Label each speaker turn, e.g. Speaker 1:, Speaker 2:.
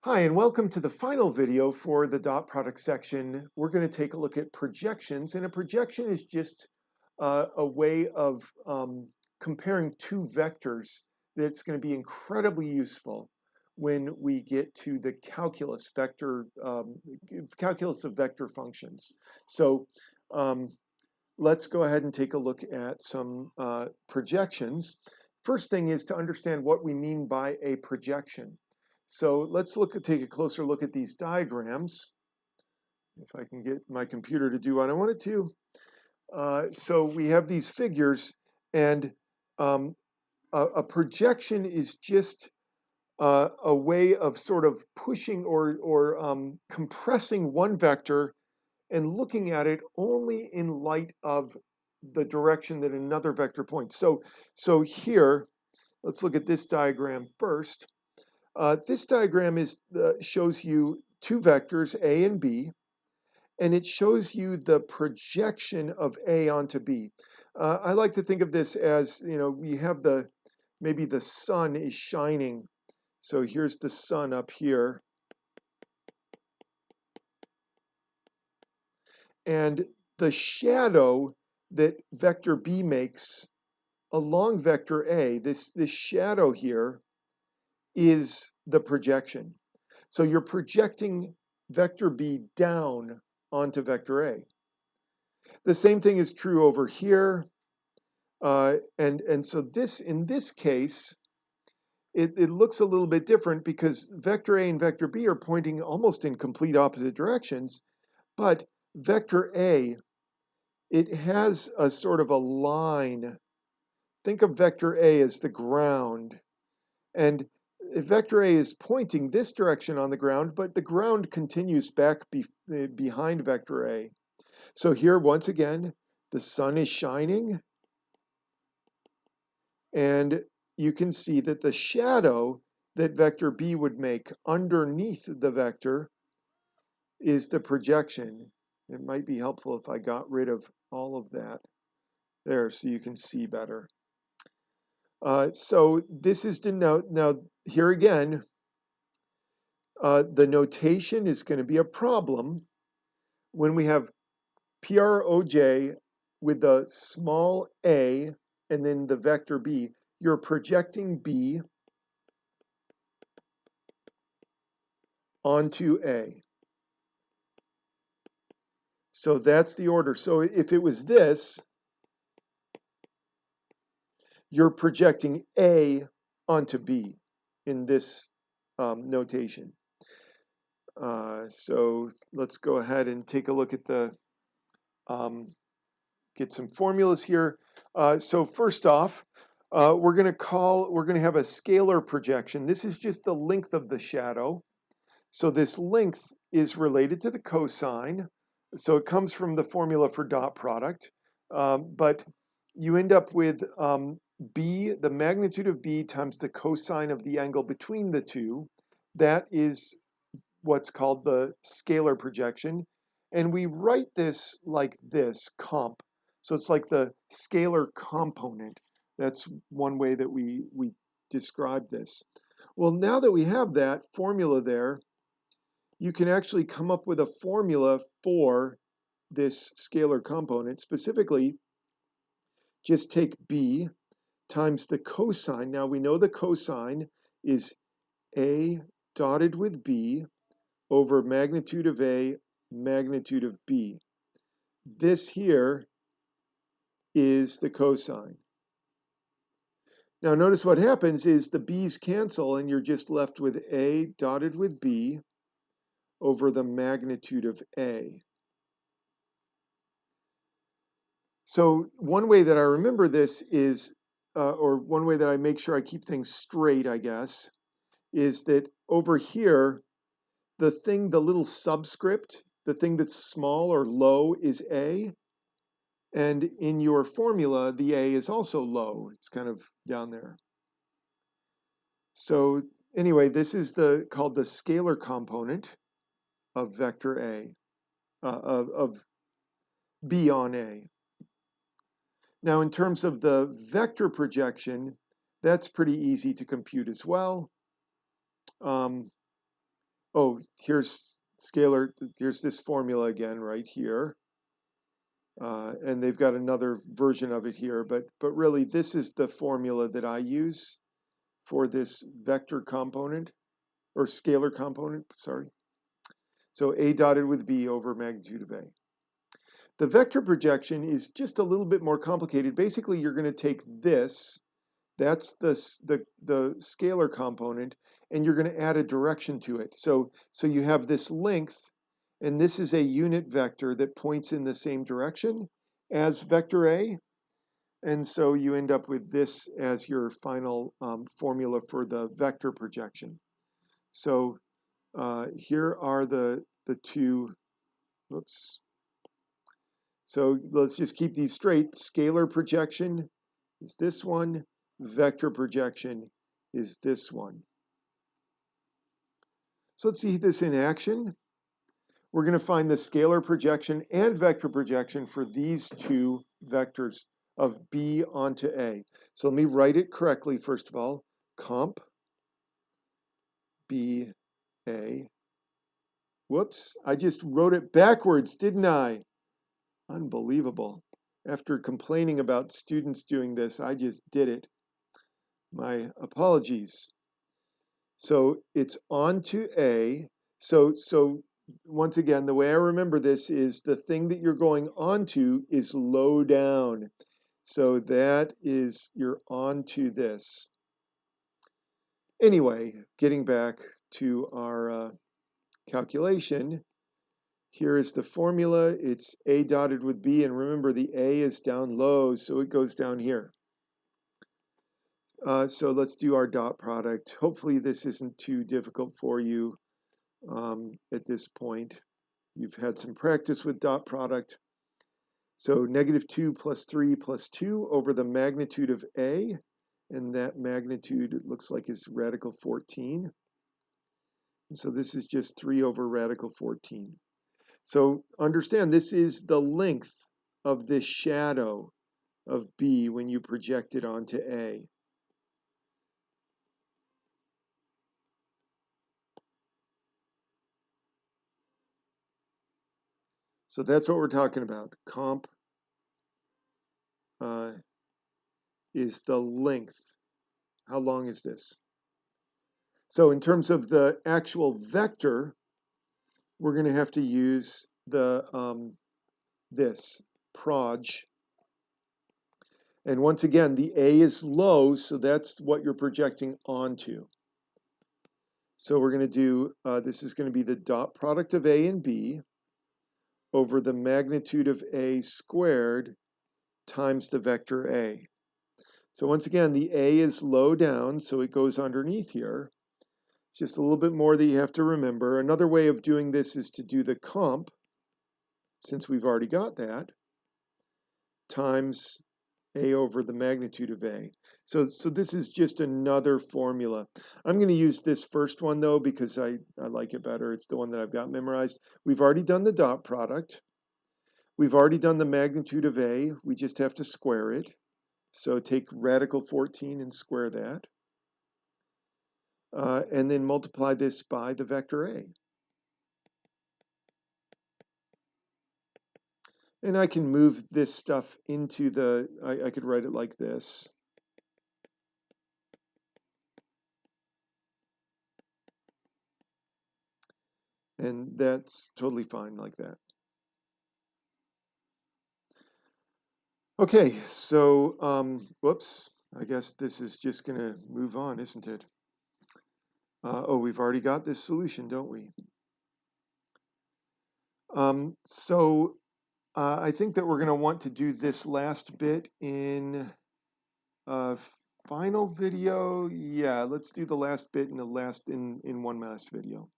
Speaker 1: Hi, and welcome to the final video for the dot product section. We're going to take a look at projections, and a projection is just a way of comparing two vectors that's going to be incredibly useful when we get to the calculus of vector functions. So um, let's go ahead and take a look at some projections. First thing is to understand what we mean by a projection. So let's take a closer look at these diagrams. If I can get my computer to do what I want it to. So we have these figures, and um, a projection is just a way of sort of pushing or compressing one vector and looking at it only in light of the direction that another vector points. So here, let's look at this diagram first. This diagram shows you two vectors, A and B, and it shows you the projection of A onto B. I like to think of this as, we have maybe the sun is shining. So here's the sun up here. And the shadow that vector B makes along vector A, this shadow here, is the projection. So you're projecting vector B down onto vector A. The same thing is true over here. And so in this case, it looks a little bit different because vector A and vector B are pointing almost in complete opposite directions. But vector A, it has a sort of a line. Think of vector A as the ground. And vector A is pointing this direction on the ground, but the ground continues back behind vector A. So here, once again, the sun is shining, and you can see that the shadow that vector B would make underneath the vector is the projection. It might be helpful if I got rid of all of that there so you can see better. So this is denote, now here again, the notation is going to be a problem when we have PROJ with the small a and then the vector B. You're projecting B onto A. So that's the order. So if it was this, you're projecting A onto B in this notation. So let's go ahead and take a look at get some formulas here. So first off, we're going to have a scalar projection. This is just the length of the shadow. So this length is related to the cosine. So it comes from the formula for dot product. But you end up with B, the magnitude of B times the cosine of the angle between the two. That is what's called the scalar projection. And we write this like this, comp. So it's like the scalar component. That's one way that we describe this. Well, now that we have that formula there, you can actually come up with a formula for this scalar component. Specifically, just take B times the cosine. Now we know the cosine is A dotted with B over magnitude of A, magnitude of B. This here is the cosine. Now notice what happens is the B's cancel and you're just left with A dotted with B over the magnitude of A. So one way that I remember this is, or one way that I make sure I keep things straight, I guess, is that over here, the little subscript, the thing that's small or low is A. And in your formula, the A is also low. It's kind of down there. So anyway, this is called the scalar component of vector A, of B on A. Now, in terms of the vector projection, that's pretty easy to compute as well. Um, oh, here's scalar, here's this formula again right here. And they've got another version of it here, but really this is the formula that I use for this vector component, or scalar component, sorry. So A dotted with B over magnitude of A. The vector projection is just a little bit more complicated. Basically, you're going to take this, that's the scalar component, and you're going to add a direction to it. So you have this length, and this is a unit vector that points in the same direction as vector A. And so you end up with this as your final formula for the vector projection. So here are the two, whoops. So let's just keep these straight. Scalar projection is this one. Vector projection is this one. So let's see this in action. We're going to find the scalar projection and vector projection for these two vectors of B onto A. So let me write it correctly first of all. Comp B A. Whoops, I just wrote it backwards, didn't I? Unbelievable. After complaining about students doing this, I just did it. My apologies. So it's onto A. So once again, the way I remember this is the thing that you're going onto is low down. So that is, you're onto this. Anyway, getting back to our calculation, here is the formula. It's A dotted with B, and remember the A is down low, so it goes down here. So let's do our dot product. Hopefully this isn't too difficult for you at this point. You've had some practice with dot product. So -2 plus 3 plus 2 over the magnitude of A, and that magnitude, it looks like, is radical 14. And so this is just 3 over radical 14. So understand, this is the length of this shadow of B when you project it onto A. So that's what we're talking about. Comp is the length. How long is this? So in terms of the actual vector, we're going to have to use the this proj. And once again, the A is low, so that's what you're projecting onto. So we're going to do, this is going to be the dot product of A and B over the magnitude of A squared times the vector A. So once again, the A is low down, so it goes underneath here. Just a little bit more that you have to remember. Another way of doing this is to do the comp, since we've already got that, times A over the magnitude of A. So this is just another formula. I'm going to use this first one, though, because I like it better. It's the one that I've got memorized. We've already done the dot product. We've already done the magnitude of A. We just have to square it. So take radical 14 and square that. And then multiply this by the vector A. And I can move this stuff into the, I could write it like this. And that's totally fine like that. Okay, so, whoops, I guess this is just going to move on, isn't it? Oh, we've already got this solution, don't we? I think that we're going to want to do this last bit in a final video. Yeah, let's do the last bit in one last video.